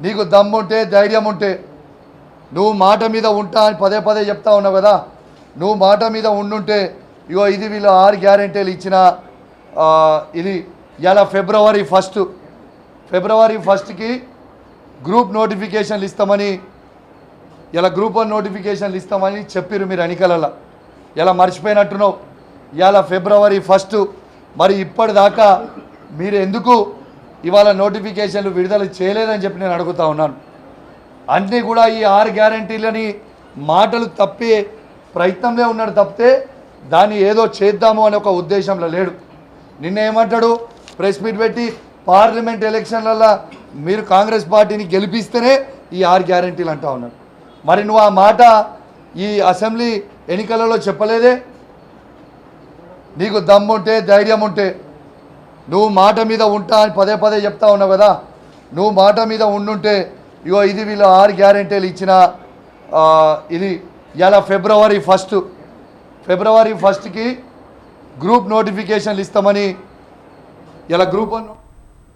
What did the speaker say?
నీకు దమ్ముంటే ధైర్యం ఉంటే నువ్వు మాట మీద ఉంటా అని పదే పదే చెప్తా ఉన్నావు కదా, నువ్వు మాట మీద ఉండుంటే ఇగో ఇది వీళ్ళు 6 గ్యారెంటీలు ఇచ్చిన ఇది ఇలా ఫిబ్రవరి 1కి గ్రూప్ నోటిఫికేషన్లు ఇస్తామని, ఇలా గ్రూప్ 1 నోటిఫికేషన్లు ఇస్తామని చెప్పిరు మీరు ఎన్నికలలో. ఇలా మర్చిపోయినట్టున్నావు. ఇలా ఫిబ్రవరి 1 మరి ఇప్పటిదాకా మీరు ఎందుకు ఇవాళ నోటిఫికేషన్లు విడుదల చేయలేదని చెప్పి నేను అడుగుతా ఉన్నాను. అన్నీ కూడా ఈ 6 గ్యారెంటీలని మాటలు తప్పే ప్రయత్నంలో ఉన్నాడు తప్పితే దాన్ని ఏదో చేద్దాము అనే ఒక ఉద్దేశంలో లేడు. నిన్న ఏమంటాడు, ప్రెస్ మీట్ పెట్టి పార్లమెంట్ ఎలక్షన్లలో మీరు కాంగ్రెస్ పార్టీని గెలిపిస్తేనే ఈ 6 గ్యారెంటీలు అంటా ఉన్నాడు. మరి నువ్వు ఆ మాట ఈ అసెంబ్లీ ఎన్నికలలో చెప్పలేదే? నీకు దమ్ముంటే ధైర్యం ఉంటే నువ్వు మాట మీద ఉంటా అని పదే పదే చెప్తా ఉన్నావు కదా, నువ్వు మాట మీద ఉండుంటే ఇగో ఇది వీళ్ళు 6 గ్యారెంటీలు ఇచ్చిన ఇది ఇలా ఫిబ్రవరి 1కి గ్రూప్ నోటిఫికేషన్లు ఇస్తామని, ఇలా గ్రూప్ 1